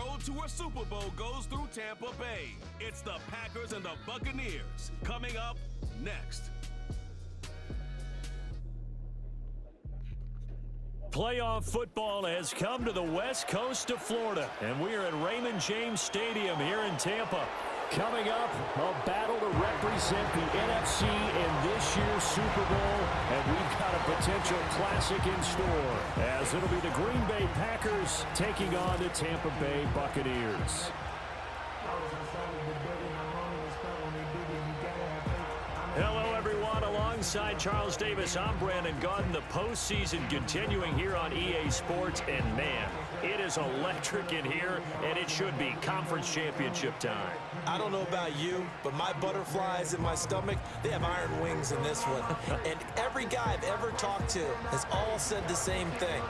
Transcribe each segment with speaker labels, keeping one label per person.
Speaker 1: road to a Super Bowl goes through Tampa Bay. It's the Packers and the Buccaneers. Coming up next.
Speaker 2: Playoff football has come to the west coast of Florida, and we are at Raymond James Stadium here in Tampa. Coming up, a battle to represent the NFC in this year's Super Bowl, and we've got a potential classic in store, as it'll be the Green Bay Packers taking on the Tampa Bay Buccaneers. Hello, everyone. Alongside Charles Davis, I'm Brandon Gaudin. The postseason continuing here on EA Sports, and man, it is electric in here, and it should be conference championship time.
Speaker 3: I don't know about you, but my butterflies in my stomach, they have iron wings in this one. And every guy I've ever talked to has all said the same thing.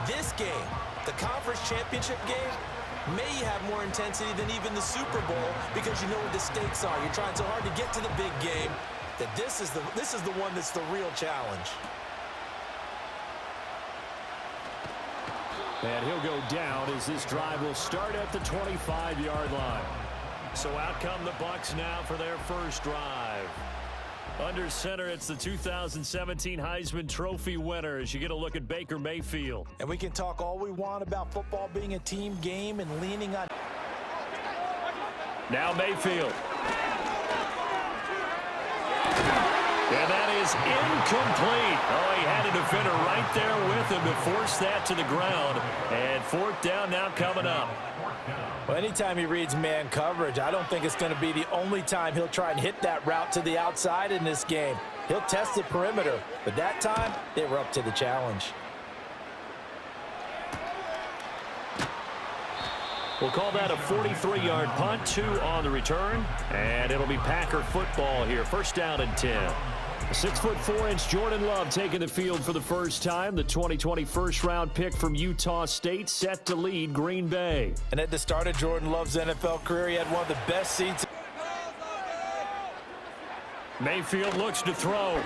Speaker 3: This game, the conference championship game, may have more intensity than even the Super Bowl because you know what the stakes are. You're trying so hard to get to the big game that this is the one that's the real challenge.
Speaker 2: And he'll go down as this drive will start at the 25-yard line. So out come the Bucs now for their first drive. Under center, it's the 2017 Heisman Trophy winner as you get a look at Baker Mayfield.
Speaker 3: And we can talk all we want about football being a team game and leaning on.
Speaker 2: Now Mayfield. And that is incomplete. Oh, he had a defender right there with him to force that to the ground. And fourth down now coming up.
Speaker 3: Well, anytime he reads man coverage, I don't think it's going to be the only time he'll try and hit that route to the outside in this game. He'll test the perimeter, but that time they were up to the challenge.
Speaker 2: We'll call that a 43-yard punt, 2 on the return, and it'll be Packer football here. First down and 10. 6'4" Jordan Love taking the field for the first time. The 2020 first-round pick from Utah State set to lead Green Bay.
Speaker 3: And at the start of Jordan Love's NFL career, he had one of the best seats.
Speaker 2: Mayfield looks to throw.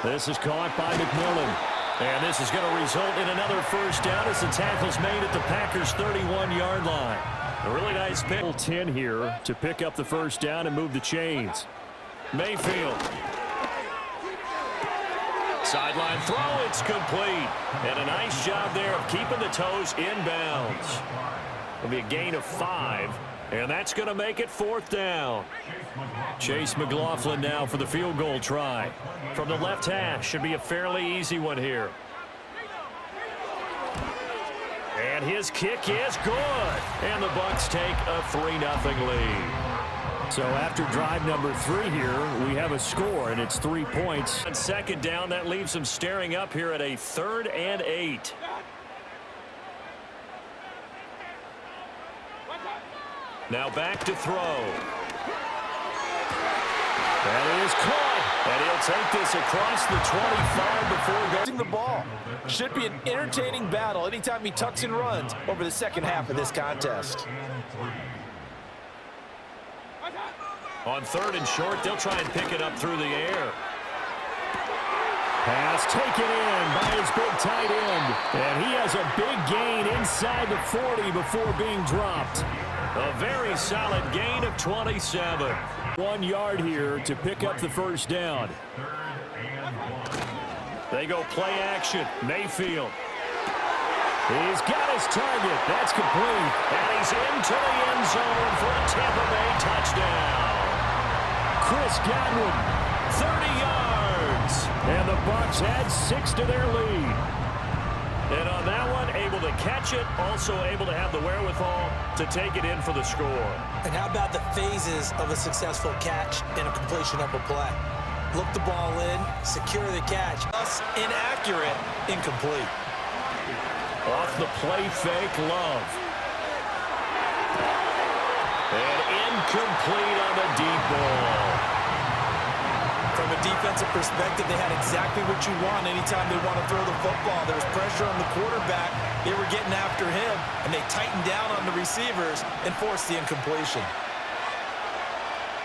Speaker 2: This is caught by McMillan. And this is going to result in another first down as the tackle's made at the Packers' 31-yard line. A really nice pick. 10 here to pick up the first down and move the chains. Mayfield. Sideline throw, it's complete. And a nice job there of keeping the toes inbounds. It'll be a gain of 5, and that's going to make it fourth down. Chase McLaughlin now for the field goal try. From the left hash, should be a fairly easy one here. And his kick is good. And the Bucs take a 3-0 lead. So after drive number 3 here, we have a score, and it's 3 points. On second down, that leaves them staring up here at a 3rd and 8. Now back to throw. That is caught, and he'll take this across the 25 before going.
Speaker 3: The ball should be an entertaining battle anytime he tucks and runs over the second half of this contest.
Speaker 2: On 3rd and short, they'll try and pick it up through the air. Pass taken in by his big tight end. And he has a big gain inside the 40 before being dropped. A very solid gain of 27. 1 yard here to pick up the first down. They go play action. Mayfield. He's got his target. That's complete. And he's into the end zone for a Tampa Bay touchdown. Chris Godwin, 30 yards. And the Bucs add 6 to their lead. And on that one, able to catch it, also able to have the wherewithal to take it in for the score.
Speaker 3: And how about the phases of a successful catch and a completion of a play? Look the ball in, secure the catch. Thus, inaccurate, incomplete.
Speaker 2: Off the play fake, Love. And incomplete on the deep ball.
Speaker 3: From a defensive perspective, they had exactly what you want anytime they want to throw the football. There was pressure on the quarterback. They were getting after him, and they tightened down on the receivers and forced the incompletion.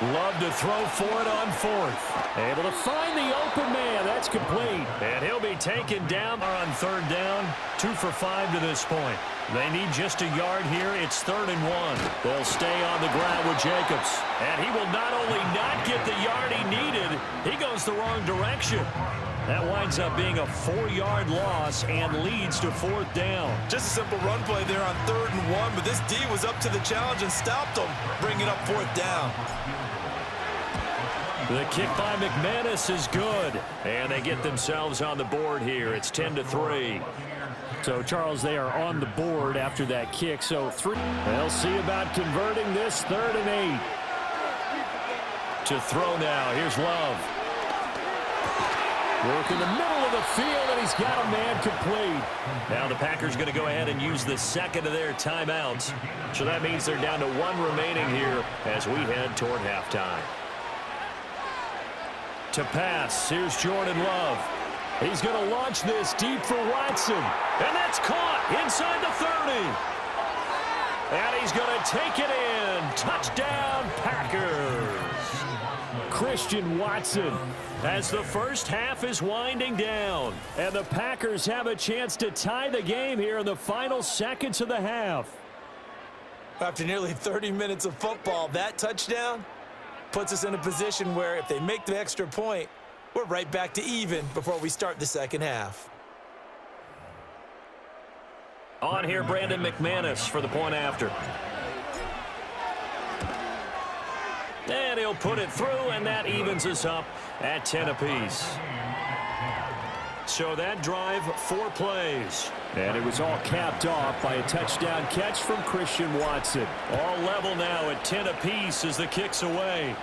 Speaker 2: Love to throw for it on fourth. Able to find the open man. That's complete. And he'll be taken down on third down. 2 for 5 to this point. They need just a yard here. It's 3rd and 1. They'll stay on the ground with Jacobs. And he will not only not get the yard he needed, he goes the wrong direction. That winds up being a 4-yard loss and leads to 4th down.
Speaker 3: Just a simple run play there on 3rd and 1, but this D was up to the challenge and stopped him, bringing up 4th down.
Speaker 2: The kick by McManus is good, and they get themselves on the board here. It's 10-3. So, Charles, they are on the board after that kick. So, they'll see about converting this 3rd and 8. To throw now. Here's Love. Work in the middle of the field, and he's got a man complete. Now the Packers going to go ahead and use the second of their timeouts. So that means they're down to 1 remaining here as we head toward halftime. To pass, here's Jordan Love. He's going to launch this deep for Watson. And that's caught inside the 30. And he's going to take it in. Touchdown, Packers. Christian Watson, as the first half is winding down. And the Packers have a chance to tie the game here in the final seconds of the half.
Speaker 3: After nearly 30 minutes of football, that touchdown puts us in a position where if they make the extra point, we're right back to even before we start the second half.
Speaker 2: On here, Brandon McManus for the point after. And he'll put it through, and that evens us up at 10 apiece. So that drive, 4 plays. And it was all capped off by a touchdown catch from Christian Watson. All level now at 10 apiece as the kick's away.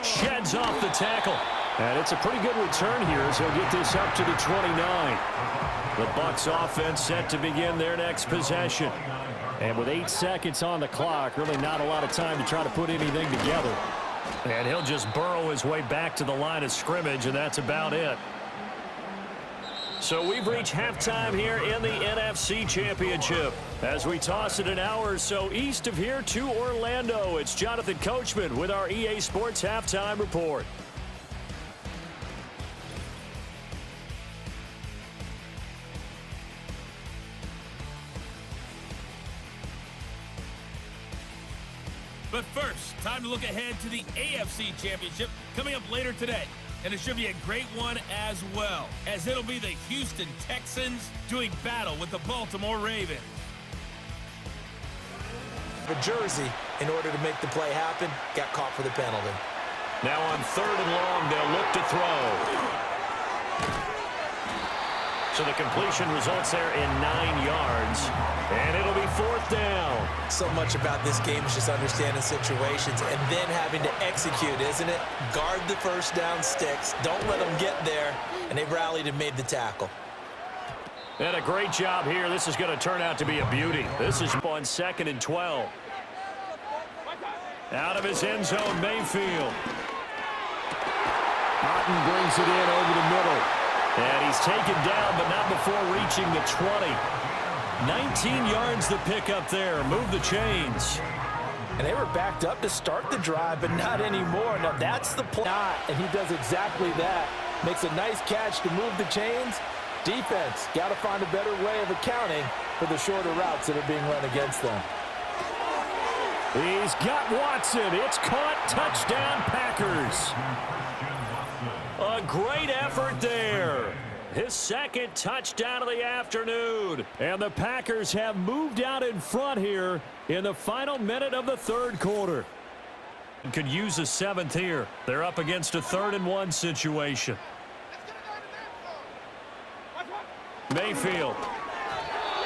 Speaker 2: Sheds off the tackle. And it's a pretty good return here as he'll get this up to the 29. The Bucs offense set to begin their next possession. And with 8 seconds on the clock, really not a lot of time to try to put anything together. And he'll just burrow his way back to the line of scrimmage, and that's about it. So we've reached halftime here in the NFC Championship. As we toss it an hour or so east of here to Orlando, it's Jonathan Coachman with our EA Sports Halftime Report.
Speaker 1: But first, time to look ahead to the AFC Championship coming up later today. And it should be a great one as well, as it'll be the Houston Texans doing battle with the Baltimore Ravens.
Speaker 3: The jersey, in order to make the play happen, got caught for the penalty.
Speaker 2: Now on 3rd and long, they'll look to throw. So the completion results there in 9 yards, and it'll be 4th down.
Speaker 3: So much about this game is just understanding situations and then having to execute, isn't it? Guard the first down sticks. Don't let them get there, and they rallied and made the tackle.
Speaker 2: And a great job here. This is going to turn out to be a beauty. This is on 2nd and 12. Out of his end zone, Mayfield. Martin brings it in over the middle. And he's taken down, but not before reaching the 20. 19 yards to pick up there. Move the chains.
Speaker 4: And they were backed up to start the drive, but not anymore. Now that's the play. And he does exactly that. Makes a nice catch to move the chains. Defense, got to find a better way of accounting for the shorter routes that are being run against them.
Speaker 2: He's got Watson. It's caught. Touchdown, Packers. A great effort there. His 2nd touchdown of the afternoon. And the Packers have moved out in front here in the final minute of the 3rd quarter. Could use a 7th here. They're up against a 3rd and 1 situation. Mayfield.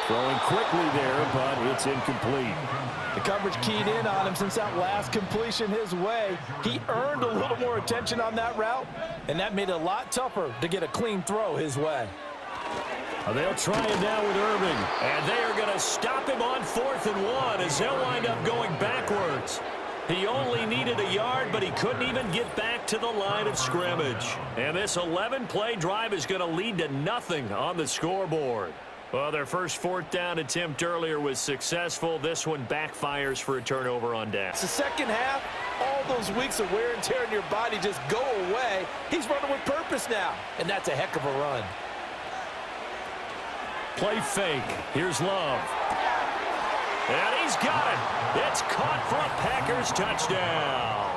Speaker 2: Throwing quickly there, but it's incomplete.
Speaker 4: The coverage keyed in on him since that last completion his way. He earned a little more attention on that route, and that made it a lot tougher to get a clean throw his way.
Speaker 2: They'll try it now with Irving, and they are going to stop him on 4th and 1 as they'll wind up going backwards. He only needed a yard, but he couldn't even get back to the line of scrimmage. And this 11-play drive is going to lead to nothing on the scoreboard. Well, their first fourth down attempt earlier was successful. This one backfires for a turnover on down.
Speaker 4: It's the second half. All those weeks of wear and tear in your body just go away. He's running with purpose now, and that's a heck of a run.
Speaker 2: Play fake. Here's Love. And he's got it. It's caught for a Packers touchdown.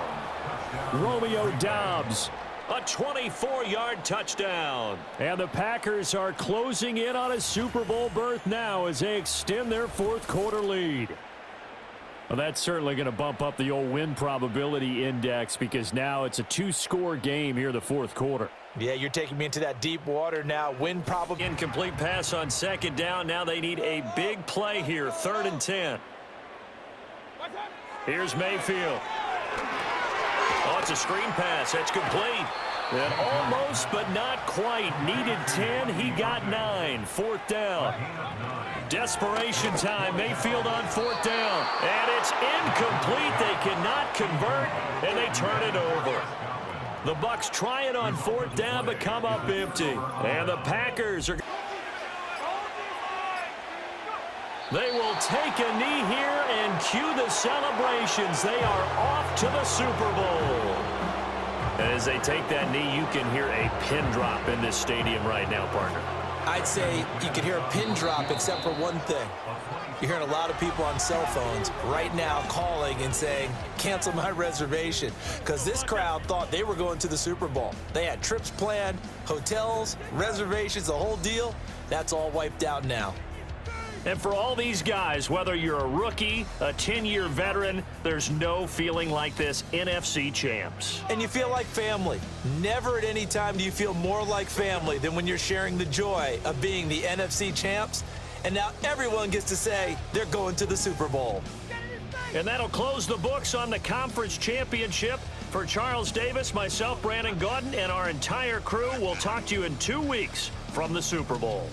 Speaker 2: Romeo Doubs, a 24-yard touchdown. And the Packers are closing in on a Super Bowl berth now as they extend their fourth quarter lead. Well, that's certainly going to bump up the old win probability index because now it's a two-score game here in the fourth quarter.
Speaker 4: Yeah, you're taking me into that deep water now. Win probability.
Speaker 2: Incomplete pass on second down. Now they need a big play here, 3rd and 10. Here's Mayfield. Oh, it's a screen pass. That's complete. And almost, but not quite. Needed 10. He got 9. 4th down. Desperation time. Mayfield on 4th down. And it's incomplete. They cannot convert, and they turn it over. The Bucs try it on 4th down, but come up empty. And the Packers are... They will take a knee here and cue the celebrations. They are off to the Super Bowl. And as they take that knee, you can hear a pin drop in this stadium right now, partner.
Speaker 3: I'd say you can hear a pin drop except for one thing. You're hearing a lot of people on cell phones right now calling and saying, cancel my reservation, because this crowd thought they were going to the Super Bowl. They had trips planned, hotels, reservations, the whole deal. That's all wiped out now.
Speaker 2: And for all these guys, whether you're a rookie, a 10-year veteran, there's no feeling like this NFC champs.
Speaker 3: And you feel like family. Never at any time do you feel more like family than when you're sharing the joy of being the NFC champs. And now everyone gets to say they're going to the Super Bowl.
Speaker 2: And that'll close the books on the conference championship. For Charles Davis, myself, Brandon Gaudin, and our entire crew, we'll talk to you in 2 weeks from the Super Bowl.